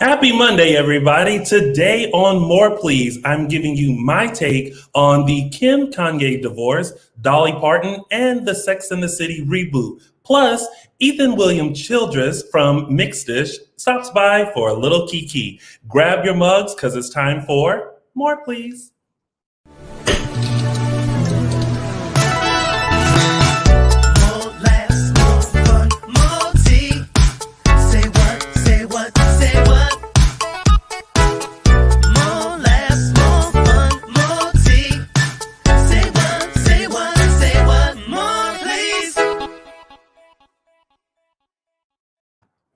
Happy Monday, everybody. Today on More Please, I'm giving you my take on the Kim Kanye divorce, Dolly Parton, and the Sex and the City reboot. Plus, Ethan William Childress from Mixedish stops by for a little kiki. Grab your mugs because it's time for More Please.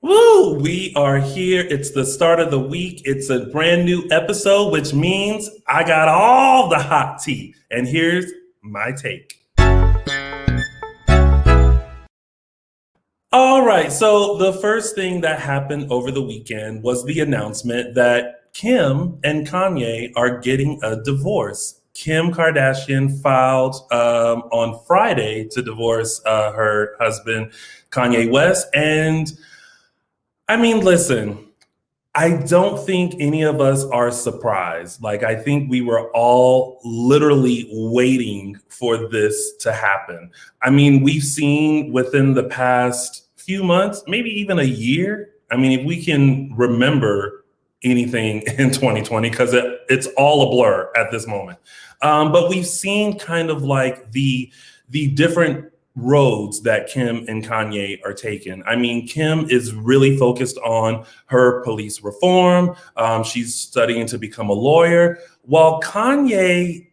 Woo! We are here. It's the start of the week. It's a brand new episode, which means I got all the hot tea. And here's my take. All right. So the first thing that happened over the weekend was the announcement that Kim and Kanye are getting a divorce. Kim Kardashian filed on Friday to divorce her husband, Kanye West. And I mean, listen, I don't think any of us are surprised. Like, I think we were all literally waiting for this to happen. I mean, we've seen within the past few months, maybe even a year. I mean, if we can remember anything in 2020, because it's all a blur at this moment. But we've seen kind of like the different roads that Kim and Kanye are taking. I mean, Kim is really focused on her police reform. She's studying to become a lawyer, while Kanye,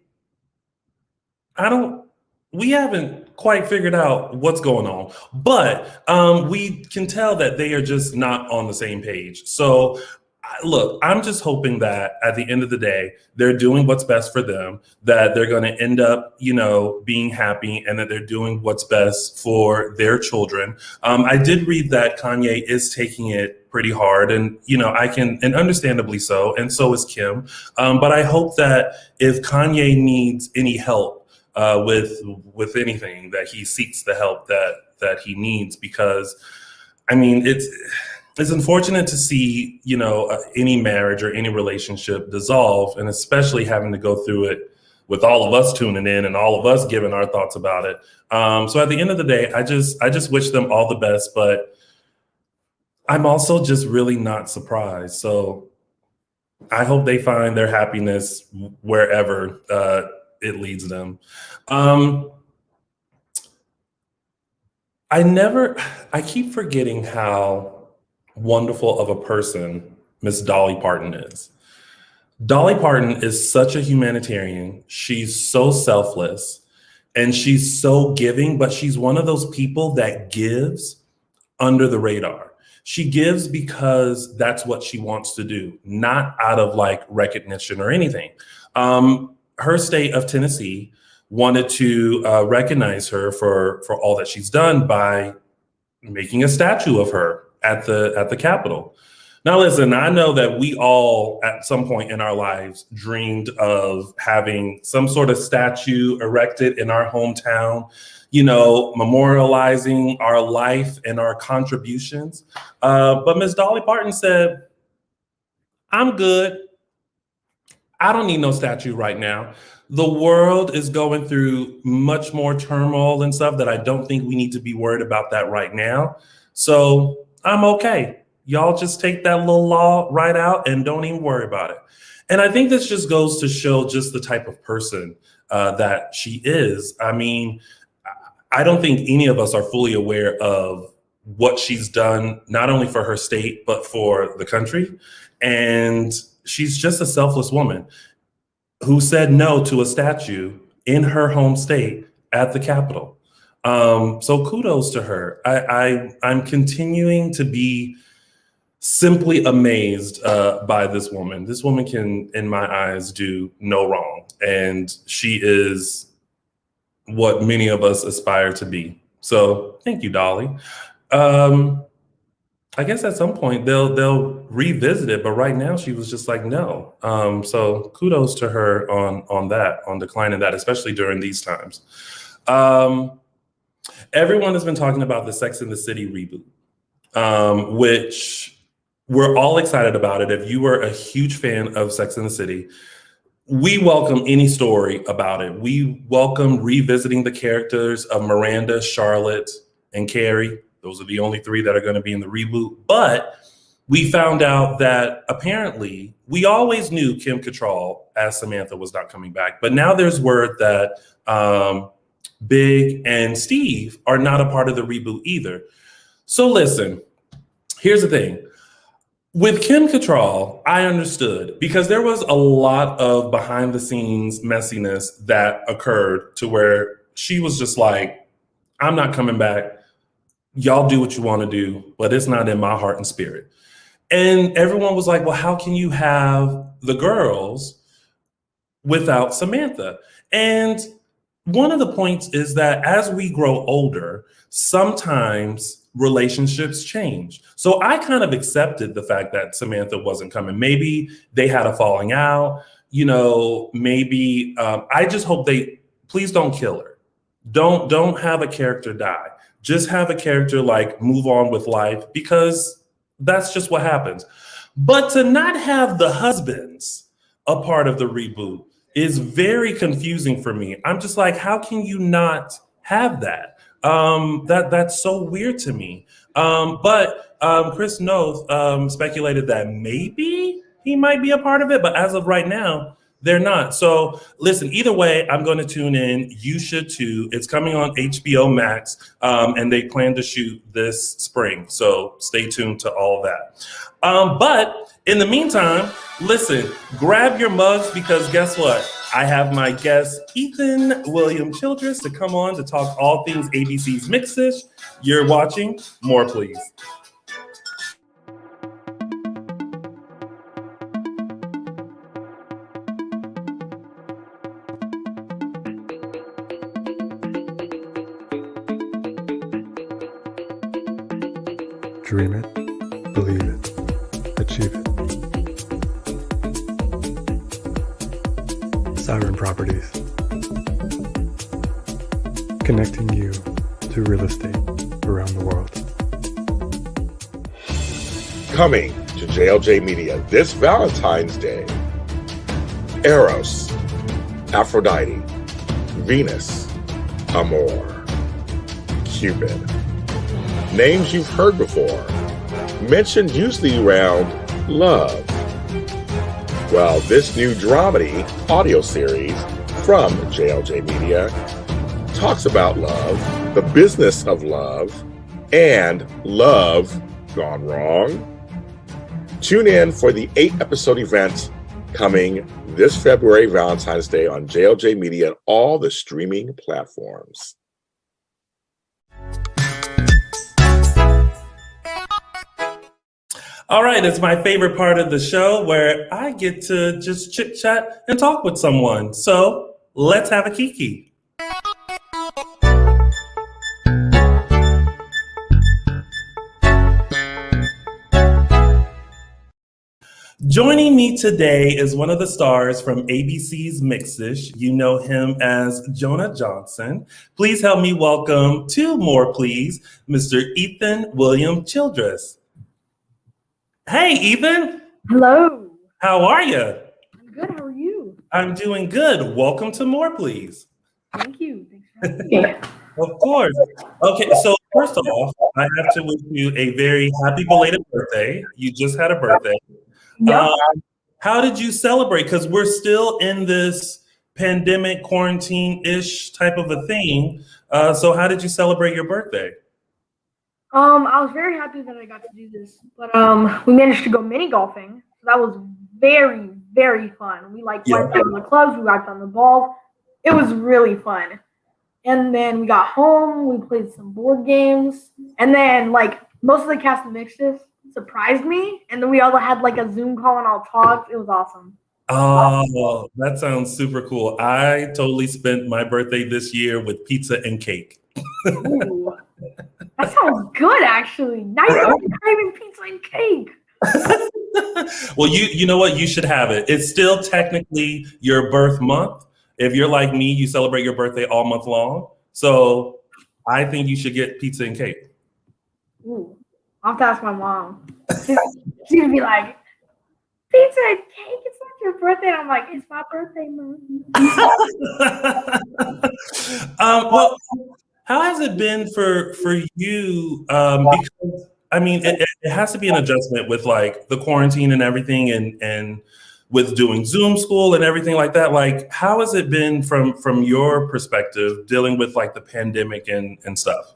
we haven't quite figured out what's going on, but we can tell that they are just not on the same page. So look, I'm just hoping that at the end of the day, they're doing what's best for them, that they're going to end up, being happy, and that they're doing what's best for their children. I did read that Kanye is taking it pretty hard, and, and understandably so, and so is Kim. But I hope that if Kanye needs any help with anything, that he seeks the help that he needs, because, I mean, it's unfortunate to see, any marriage or any relationship dissolve, and especially having to go through it with all of us tuning in and all of us giving our thoughts about it. So at the end of the day, I just wish them all the best, but I'm also just really not surprised. So I hope they find their happiness wherever it leads them. I keep forgetting how wonderful of a person Miss Dolly Parton is. Dolly Parton is such a humanitarian. She's so selfless and she's so giving, but she's one of those people that gives under the radar. She gives because that's what she wants to do, not out of like recognition or anything. Her state of Tennessee wanted to recognize her for all that she's done by making a statue of her at the Capitol. Now, listen, I know that we all at some point in our lives dreamed of having some sort of statue erected in our hometown, memorializing our life and our contributions. But Miss Dolly Parton said, I'm good. I don't need no statue right now. The world is going through much more turmoil and stuff that I don't think we need to be worried about that right now. So I'm okay. Y'all just take that little law right out and don't even worry about it. And I think this just goes to show just the type of person that she is. I mean, I don't think any of us are fully aware of what she's done, not only for her state, but for the country. And she's just a selfless woman who said no to a statue in her home state at the Capitol. So kudos to her. I'm continuing to be simply amazed by this woman. This woman can, in my eyes, do no wrong. And she is what many of us aspire to be. So thank you, Dolly. I guess at some point they'll revisit it, but right now she was just like, no. So kudos to her on declining that, especially during these times. Everyone has been talking about the Sex and the City reboot, which We're all excited about it. If you were a huge fan of Sex and the City, we welcome any story about it. We welcome revisiting the characters of Miranda, Charlotte, and Carrie. Those are the only three that are going to be in the reboot. But we found out that apparently we always knew Kim Cattrall as Samantha was not coming back. But now there's word that Big and Steve are not a part of the reboot either. So listen, here's the thing. With Kim Cattrall, I understood because there was a lot of behind the scenes messiness that occurred to where she was just like, I'm not coming back. Y'all do what you want to do, but it's not in my heart and spirit. And everyone was like, well, how can you have the girls without Samantha? And one of the points is that as we grow older, sometimes relationships change. So I kind of accepted the fact that Samantha wasn't coming. Maybe they had a falling out, maybe I just hope please don't kill her. Don't have a character die. Just have a character like move on with life because that's just what happens. But to not have the husbands a part of the reboot is very confusing for me. I'm just like, how can you not have that? That's so weird to me. But Chris Noth speculated that maybe he might be a part of it, but as of right now, they're not. So listen, either way, I'm going to tune in. You should too. It's coming on HBO Max, and they plan to shoot this spring. So stay tuned to all that. But in the meantime, listen, grab your mugs because guess what? I have my guest, Ethan William Childress, to come on to talk all things ABC's Mixed-ish. You're watching More Please. Dream it, believe it, achieve it. Siren Properties. Connecting you to real estate around the world. Coming to JLJ Media this Valentine's Day. Eros, Aphrodite, Venus, Amor, Cupid. Names you've heard before, mentioned usually around love. Well, this new dramedy audio series from JLJ Media talks about love, the business of love, and love gone wrong. Tune in for the 8-episode event coming this February, Valentine's Day, on JLJ Media and all the streaming platforms. All right, it's my favorite part of the show where I get to just chit chat and talk with someone. So let's have a kiki. Joining me today is one of the stars from ABC's Mixed-ish. You know him as Jonah Johnson. Please help me welcome to More Please, Mr. Ethan William Childress. Hey, Ethan. Hello. How are you? I'm good. How are you? I'm doing good. Welcome to More Please. Thank you. Thanks for having me. Of course. Okay, so first off, I have to wish you a very happy belated birthday. You just had a birthday. Yep. How did you celebrate? Because we're still in this pandemic quarantine-ish type of a thing. So how did you celebrate your birthday? I was very happy that I got to do this, but we managed to go mini golfing. So that was very, very fun. We went down the clubs, we whacked on the balls. It was really fun. And then we got home, we played some board games, and then most of the cast of Mixed-ish surprised me, and then we all had a Zoom call and all talked. It was awesome. Oh, that sounds super cool. I totally spent my birthday this year with pizza and cake. Ooh, that sounds good, actually. Now you're craving pizza and cake. Well, you know what? You should have it. It's still technically your birth month. If you're like me, you celebrate your birthday all month long. So I think you should get pizza and cake. Ooh, I'll have to ask my mom. She'd be like, pizza and cake, it's not your birthday. And I'm like, it's my birthday, Mom. Well, how has it been for you? Because I mean, it has to be an adjustment with like the quarantine and everything, and with doing Zoom school and everything like that. Like, how has it been from your perspective dealing with like the pandemic and stuff?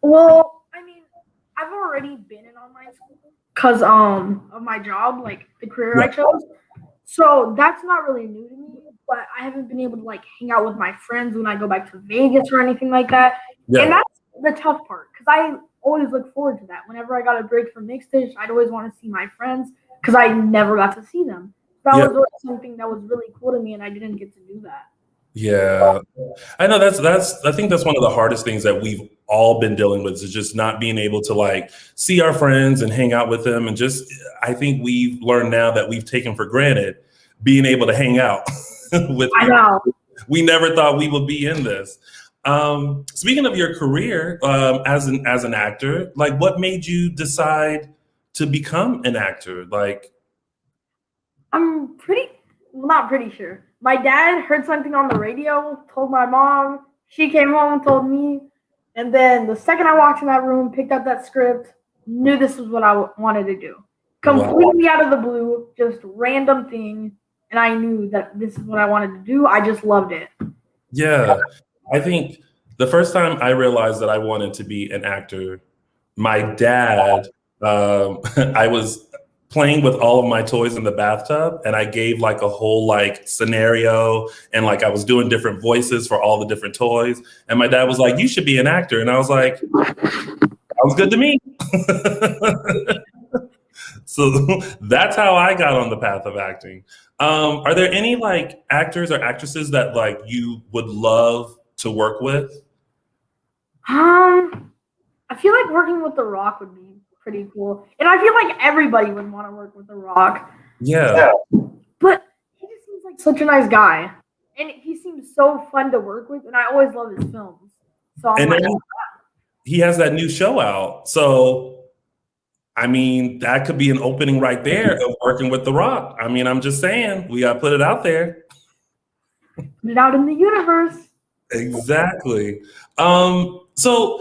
Well, I mean, I've already been in online school because of my job, like the career I chose. So that's not really new to me, but I haven't been able to like hang out with my friends when I go back to Vegas or anything like that. Yeah. And that's the tough part because I always look forward to that. Whenever I got a break from Mixed-ish, I'd always want to see my friends because I never got to see them. That was always something that was really cool to me, and I didn't get to do that. Yeah, I know I think that's one of the hardest things that we've all been dealing with is just not being able to like see our friends and hang out with them. And just, I think we've learned now that we've taken for granted being able to hang out with I know. We never thought we would be in this. Speaking of your career as an actor, like what made you decide to become an actor? Like, I'm not pretty sure. My dad heard something on the radio, told my mom, she came home and told me, and then the second I walked in that room, picked up that script, knew this was what I wanted to do. Completely out of the blue, just random thing, and I knew that this is what I wanted to do. I just loved it. yeah, I think the first time I realized that I wanted to be an actor, my dad, I was playing with all of my toys in the bathtub, and I gave like a whole like scenario, and like I was doing different voices for all the different toys, and my dad was like, you should be an actor. And I was like, sounds good to me. So that's how I got on the path of acting. Are there any like actors or actresses that like you would love to work with? I feel like working with The Rock would be pretty cool. And I feel like everybody would want to work with The Rock. Yeah. But he just seems like such a nice guy. And he seems so fun to work with, and I always love his films. So I'm And like, then he has that new show out. So, I mean, that could be an opening right there of working with The Rock. I mean, I'm just saying, we got to put it out there. put it out in the universe. Exactly. So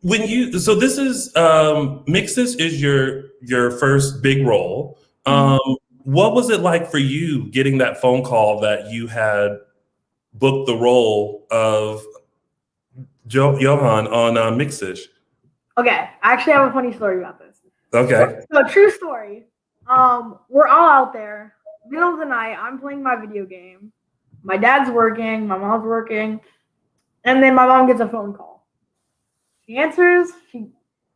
this is Mixes is your first big role. What was it like for you getting that phone call that you had booked the role of Johan on Mixes? Okay, I actually have a funny story about this. Okay. So true story. We're all out there, middle of the night. I'm playing my video game. My dad's working. My mom's working, and then my mom gets a phone call. She answers.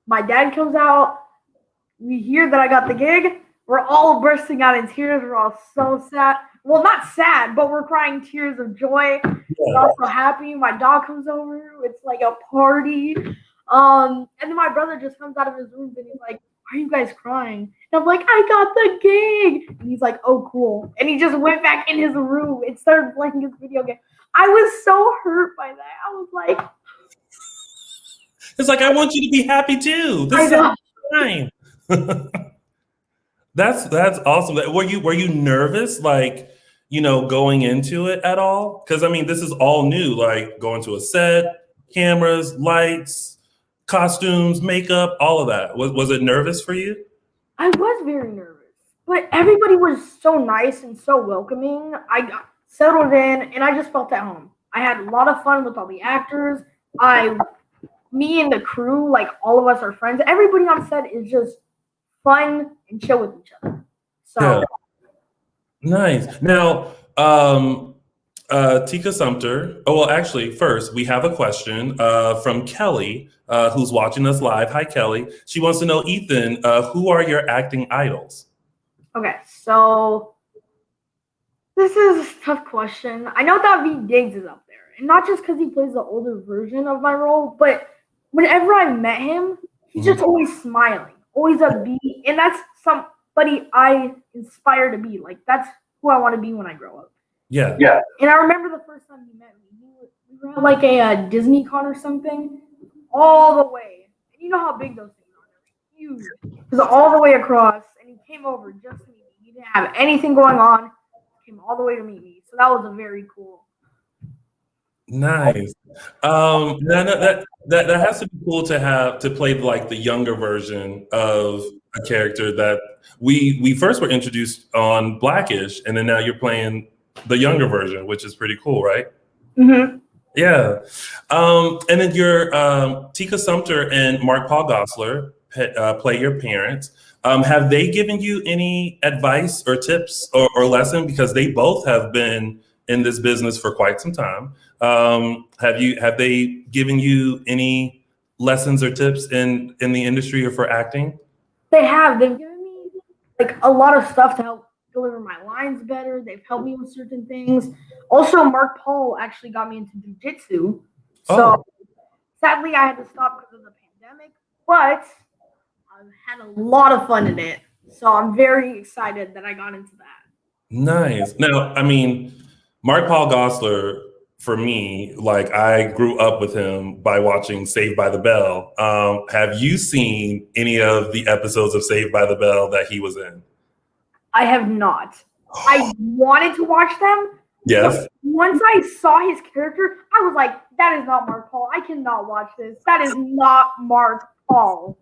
My dad comes out. We hear that I got the gig. We're all bursting out in tears. We're all so sad. Well, not sad, but we're crying tears of joy. We're also happy. My dog comes over. It's like a party. And then my brother just comes out of his room and he's like, "Why are you guys crying?" And I'm like, "I got the gig." And he's like, "Oh, cool." And he just went back in his room and started playing his video game. I was so hurt by that. I was like, it's like, I want you to be happy too. This is fine. That's awesome. Were you nervous, like, going into it at all? Because I mean, this is all new, like going to a set, cameras, lights, costumes, makeup, all of that. Was it nervous for you? I was very nervous, but everybody was so nice and so welcoming. I got settled in and I just felt at home. I had a lot of fun with all the actors. Me and the crew, like all of us are friends. Everybody on set is just fun and chill with each other. So nice. Now, Tika Sumter. Oh, well, actually, first we have a question from Kelly, who's watching us live. Hi, Kelly. She wants to know, Ethan, who are your acting idols? Okay, so this is a tough question. I know that Diggs is up there, and not just because he plays the older version of my role, but whenever I met him, he's just always smiling, always upbeat, and that's somebody I inspire to be. Like, that's who I want to be when I grow up. Yeah. And I remember the first time he met me. We were at like a Disney con or something, all the way. And you know how big those things huge. It was all the way across, and he came over just to meet me. He didn't have anything going on. He came all the way to meet me. So that was a very cool. Nice. That has to be cool to have to play like the younger version of a character that we first were introduced on Blackish, and then now you're playing the younger version, which is pretty cool, right? Mm-hmm. Yeah. And then your Tika Sumpter and Mark Paul Gosselaar play your parents. Have they given you any advice or tips or lesson, because they both have been in this business for quite some time? Have they given you any lessons or tips in the industry or for acting? They have. They've given me like a lot of stuff to help deliver my lines better. They've helped me with certain things. Also, Mark Paul actually got me into jujitsu. So sadly, I had to stop because of the pandemic, but I've had a lot of fun in it. So I'm very excited that I got into that. Nice. Now, I mean, Mark Paul Gosselaar, for me, like I grew up with him by watching Saved by the Bell. Have you seen any of the episodes of Saved by the Bell that he was in? I have not. I wanted to watch them. Yes. Once I saw his character, I was like, that is not Mark Paul. I cannot watch this. That is not Mark Paul.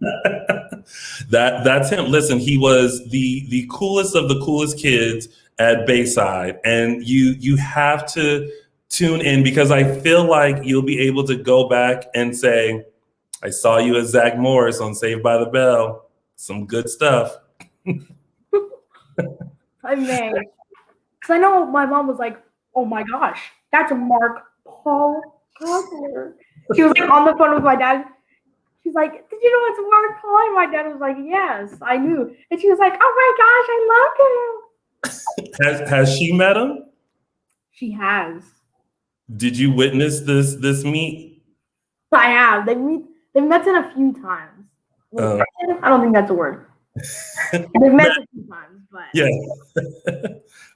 That's him. Listen, he was the coolest of the coolest kids at Bayside, and you have to tune in, because I feel like you'll be able to go back and say, I saw you as Zach Morris on Saved by the Bell. Some good stuff. I may. Because I know my mom was like, oh my gosh, that's a Mark Paul Gosselaar. She was like on the phone with my dad. She's like, did you know it's Mark Paul? And my dad was like, yes, I knew. And she was like, oh my gosh, I love him. Has she met him? She has. Did you witness this meet? I have. They've met in a few times. I don't think that's a word. They've met a few times, but yeah.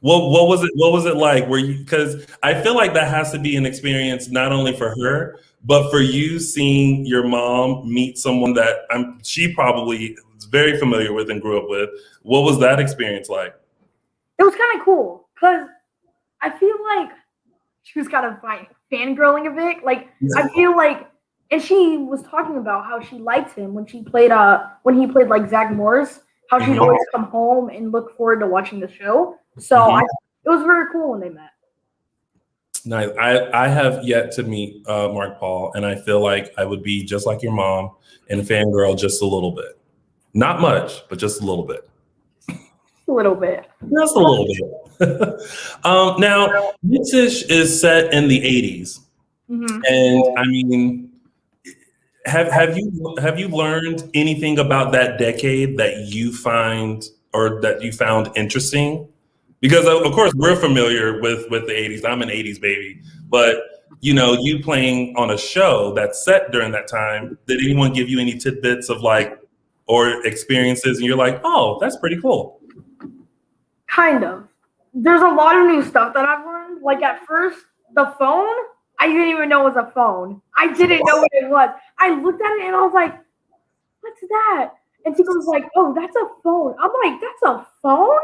What was it like? Because I feel like that has to be an experience not only for her, but for you, seeing your mom meet someone that she probably is very familiar with and grew up with. What was that experience like? It was kind of cool, because I feel like she was kind of fangirling a bit. Like, I feel like, and she was talking about how she liked him when he played like Zach Morris, how she'd always come home and look forward to watching the show. So it was very cool when they met. Nice. I have yet to meet Mark Paul, and I feel like I would be just like your mom and fangirl just a little bit. Not much, but just a little bit. A little bit. Just a little bit. Now, British is set in the 80s. Mm-hmm. And I mean, have you learned anything about that decade that you find or that you found interesting? Because of course we're familiar with the 80s. I'm an 80s baby, but you playing on a show that's set during that time, did anyone give you any tidbits of like, or experiences and you're like, oh, that's pretty cool? Kind of. There's a lot of new stuff that I've learned. Like at first, the phone, I didn't even know it was a phone. I didn't know what it was. I looked at it and I was like, what's that? And Tika was like, oh, that's a phone. I'm like, that's a phone?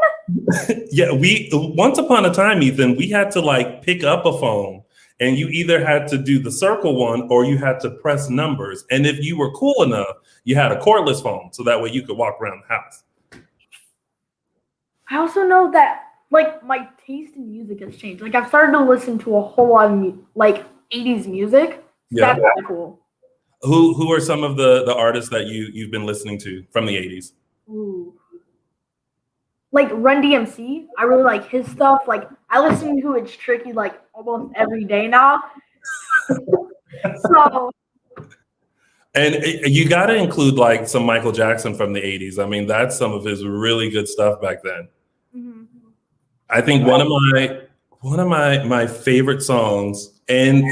Yeah, once upon a time, Ethan, we had to like pick up a phone, and you either had to do the circle one or you had to press numbers. And if you were cool enough, you had a cordless phone, so that way you could walk around the house. I also know that like my taste in music has changed. Like I've started to listen to a whole lot of like 80s music. So that's really cool. Who are some of the artists that you've been listening to from the 80s? Ooh. Like Run DMC. I really like his stuff. Like I listen to It's Tricky like almost every day now. So. And you got to include like some Michael Jackson from the 80s. I mean, that's some of his really good stuff back then. Mm-hmm. I think one of my favorite songs and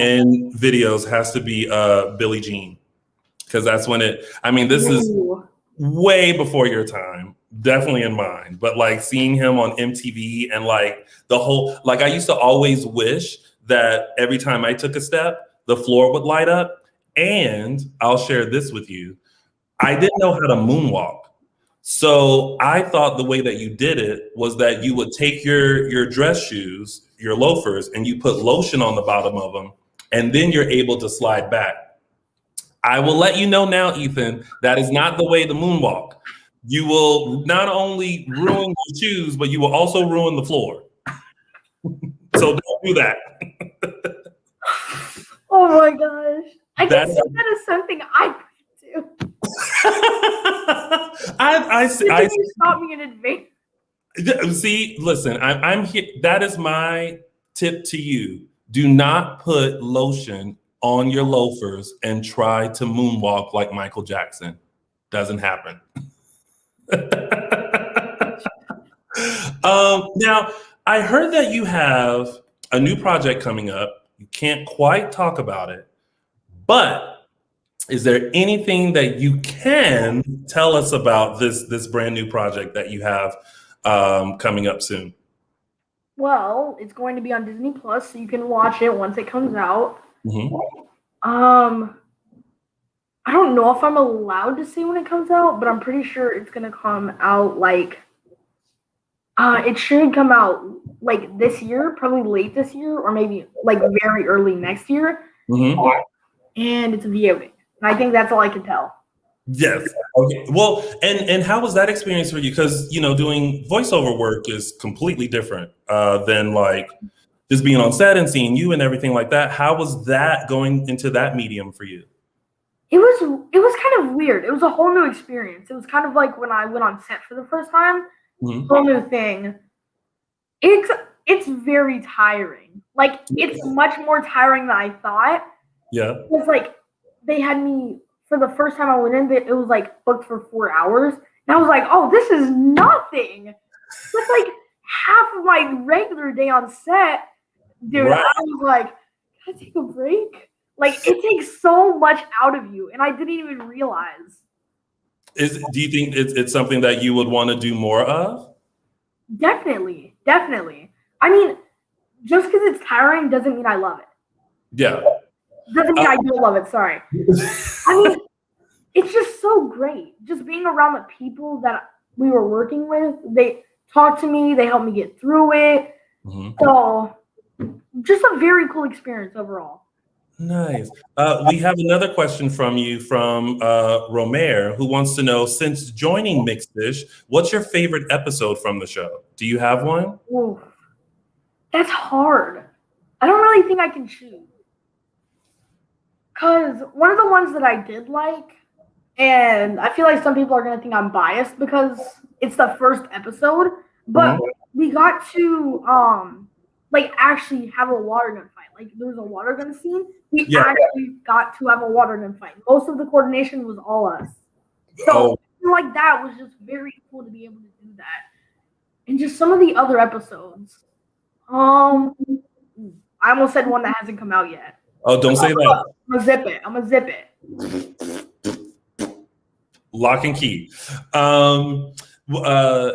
videos has to be Billie Jean, because that's when this is way before your time, definitely in mine, but like seeing him on MTV and like the whole, like I used to always wish that every time I took a step, the floor would light up. And I'll share this with you. I didn't know how to moonwalk. So I thought the way that you did it was that you would take your dress shoes, your loafers, and you put lotion on the bottom of them, and then you're able to slide back. I will let you know now, Ethan, that is not the way to moonwalk. You will not only ruin your shoes, but you will also ruin the floor. So don't do that. Oh my gosh. I That- can see that as something I could do. I You stopped me in advance. see. Listen, I'm here. That is my tip to you. Do not put lotion on your loafers and try to moonwalk like Michael Jackson. Doesn't happen. Now, I heard that you have a new project coming up. You can't quite talk about it, but is there anything that you can tell us about this brand new project that you have coming up soon? Well, it's going to be on Disney Plus, so you can watch it once it comes out. Mhm. I don't know if I'm allowed to say when it comes out, but I'm pretty sure it's gonna come out like it should come out like this year, probably late this year, or maybe like very early next year. Mhm. And it's a video game. And I think that's all I can tell. Yes. Okay. Well, and how was that experience for you? Because doing voiceover work is completely different than like just being on set and seeing you and everything like that. How was that going into that medium for you? It was kind of weird. It was a whole new experience. It was kind of like when I went on set for the first time. Mhm. Whole new thing. It's very tiring. Like it's much more tiring than I thought. Yeah. It was like they had me for the first time I went in. It was like booked for 4 hours, and I was like, "Oh, this is nothing." That's like half of my regular day on set, dude. Right. I was like, "Can I take a break?" Like it takes so much out of you, and I didn't even realize. Do you think it's something that you would want to do more of? Definitely. I mean, just because it's tiring doesn't mean I love it. Yeah. Doesn't mean I do love it. Sorry. I mean, it's just so great. Just being around the people that we were working with. They talked to me. They helped me get through it. Mhm. So, just a very cool experience overall. Nice. We have another question from you from Romer, who wants to know, since joining Mixed Dish, what's your favorite episode from the show? Do you have one? Ooh, that's hard. I don't really think I can choose. Because one of the ones that I did like, and I feel like some people are going to think I'm biased because it's the first episode, but we got to like actually have a water gun fight. Like there was a water gun scene. We actually got to have a water gun fight. Most of the coordination was all us. So like that was just very cool to be able to do that. And just some of the other episodes. I almost said one that hasn't come out yet. Oh, don't say that. I'm gonna zip it. Lock and key.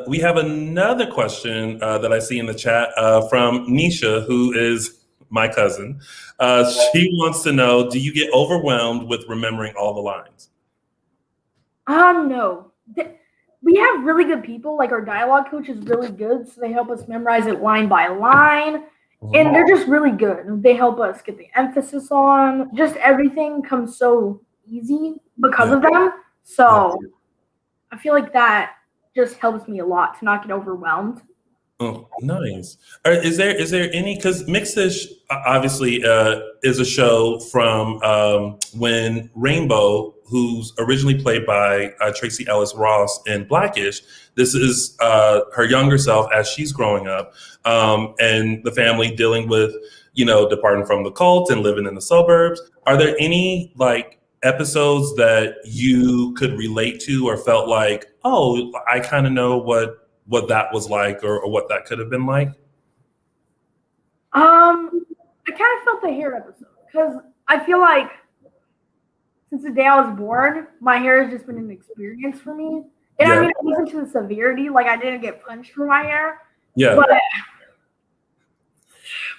We have another question that I see in the chat from Nisha, who is my cousin. She wants to know, do you get overwhelmed with remembering all the lines? No. We have really good people. Like our dialogue coach is really good, so they help us memorize it line by line. And they're just really good. They help us get the emphasis on. Just everything comes so easy because of them. So I feel like that just helps me a lot to not get overwhelmed. Oh, nice. Is there any, because Mixish obviously is a show from when Rainbow, who's originally played by Tracy Ellis Ross in Blackish, this is her younger self as she's growing up, and the family dealing with, departing from the cult and living in the suburbs. Are there any like episodes that you could relate to or felt like, oh, I kind of know what that was like or what that could have been like? I kind of felt the hair episode because I feel like since the day I was born, my hair has just been an experience for me. And I mean, it wasn't to the severity, like I didn't get punched for my hair. Yeah. But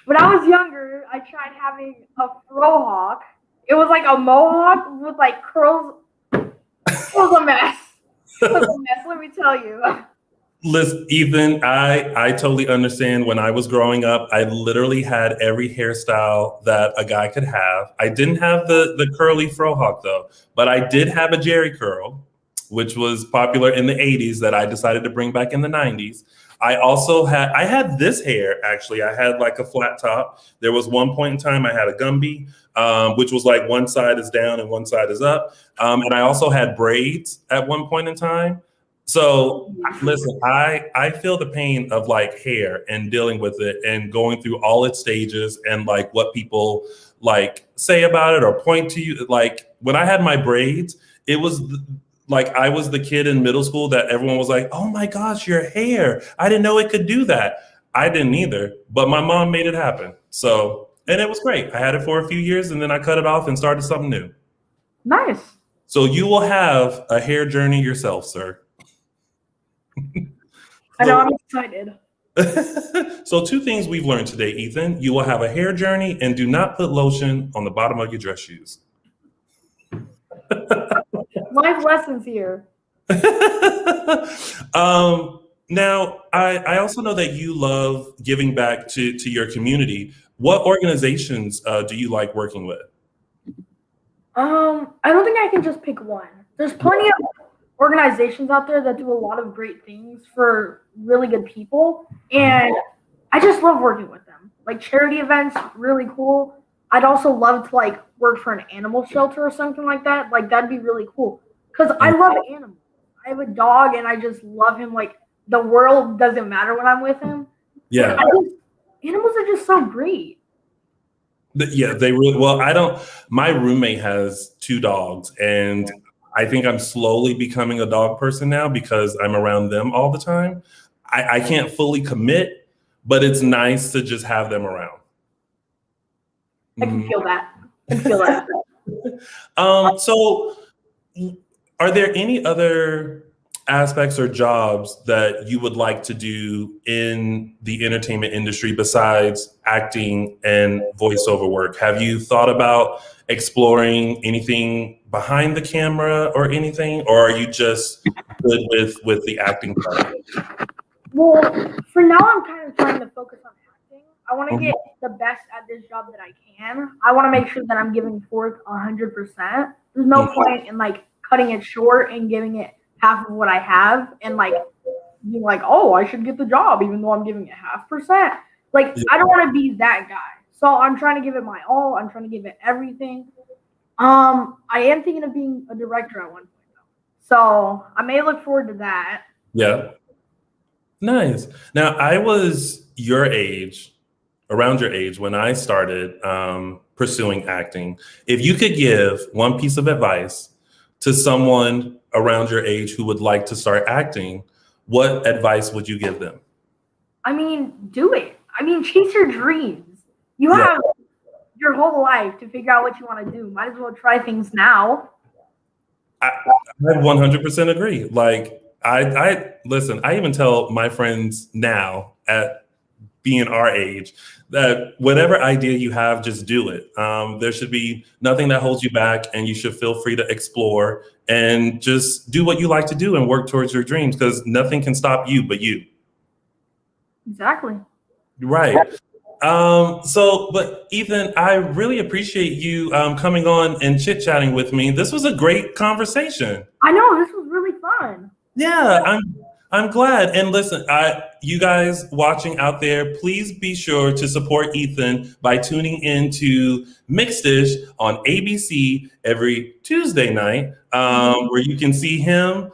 when I was younger, I tried having a frohawk. It was like a mohawk with like curls It was a mess. It was a mess, let me tell you. Listen, Ethan, I totally understand. When I was growing up, I literally had every hairstyle that a guy could have. I didn't have the curly frohawk though, but I did have a jerry curl, which was popular in the 80s that I decided to bring back in the 90s. I had this hair actually. I had like a flat top. There was one point in time I had a Gumby, which was like one side is down and one side is up. And I also had braids at one point in time. So listen, I feel the pain of like hair and dealing with it and going through all its stages and like what people like say about it or point to you. Like when I had my braids, it was like I was the kid in middle school that everyone was like, oh my gosh, your hair. I didn't know it could do that. I didn't either, but my mom made it happen. So, and it was great. I had it for a few years and then I cut it off and started something new. Nice. So you will have a hair journey yourself, sir. I know, I'm excited. So 2 things we've learned today, Ethan. You will have a hair journey and do not put lotion on the bottom of your dress shoes. Life lessons here. Now, I also know that you love giving back to your community. What organizations do you like working with? I don't think I can just pick one. There's plenty of organizations out there that do a lot of great things for really good people, and I just love working with them. Like charity events, really cool. I'd also love to like work for an animal shelter or something like that. Like that'd be really cool because I love animals. I have a dog and I just love him. Like the world doesn't matter when I'm with him. Yeah, animals are just so great. Yeah, they really, well, I don't, my roommate has 2 dogs and I think I'm slowly becoming a dog person now because I'm around them all the time. I can't fully commit, but it's nice to just have them around. I can feel that. I can feel that. So are there any other aspects or jobs that you would like to do in the entertainment industry besides acting and voiceover work? Have you thought about exploring anything behind the camera or anything, or are you just good with the acting part? Well, for now, I'm kind of trying to focus on acting. I want to get the best at this job that I can. I want to make sure that I'm giving forth 100%. There's no point in like cutting it short and giving it half of what I have and like being like, oh, I should get the job even though I'm giving it 0.5%. Like I don't want to be that guy. So I'm trying to give it my all. I'm trying to give it everything. I am thinking of being a director at one point though. So I may look forward to that. Yeah. Nice. Now I was your age, around your age when I started pursuing acting. If you could give one piece of advice to someone around your age who would like to start acting, what advice would you give them? I mean, do it. I mean, chase your dreams. You have your whole life to figure out what you want to do. Might as well try things now. I 100% agree. Like, I listen, I even tell my friends now at being our age that whatever idea you have, just do it. There should be nothing that holds you back, and you should feel free to explore and just do what you like to do and work towards your dreams because nothing can stop you but you. Exactly. Right. But Ethan, I really appreciate you coming on and chit-chatting with me. This was a great conversation. I know, this was really fun. Yeah, I'm glad. And listen, you guys watching out there, please be sure to support Ethan by tuning into Mixed Dish on ABC every Tuesday night, where you can see him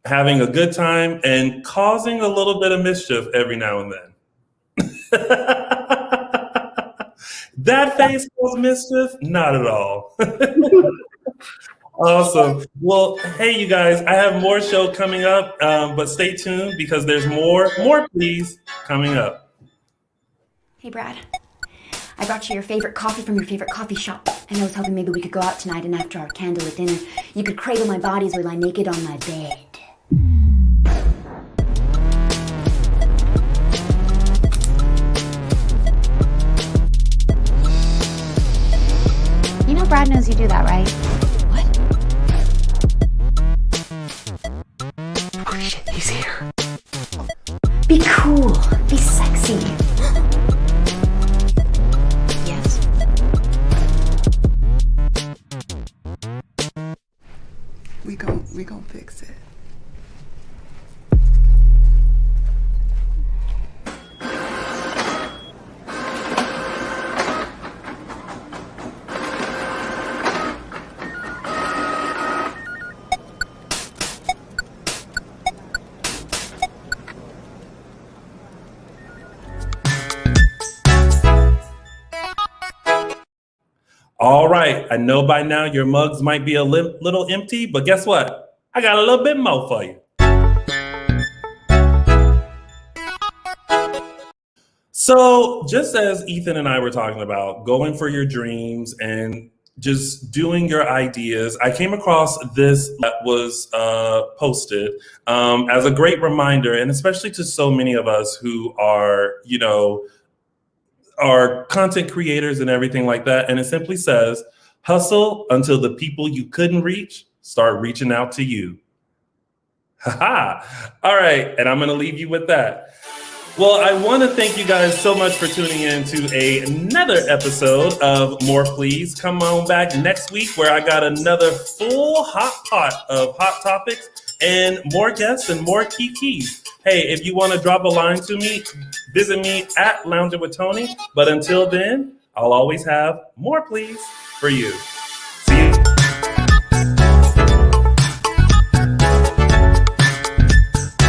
having a good time and causing a little bit of mischief every now and then. That face was mischief? Not at all. Awesome. Well, hey, you guys, I have more show coming up, but stay tuned because there's more please coming up. Hey, Brad. I brought you your favorite coffee from your favorite coffee shop, and I was hoping maybe we could go out tonight, and after our candlelit dinner, you could cradle my body as we lie naked on my bed. You know Brad knows you do that, right? We gonna fix it. All right, I know by now your mugs might be a little empty, but guess what? I got a little bit more for you. So just as Ethan and I were talking about going for your dreams and just doing your ideas, I came across this that was posted as a great reminder, and especially to so many of us who are, are content creators and everything like that. And it simply says, hustle until the people you couldn't reach start reaching out to you. Haha. All right. And I'm going to leave you with that. Well, I want to thank you guys so much for tuning in to another episode of More Please. Come on back next week where I got another full hot pot of hot topics and more guests and more keys. Hey, if you want to drop a line to me, visit me at Lounging with Tony. But until then, I'll always have more please for you.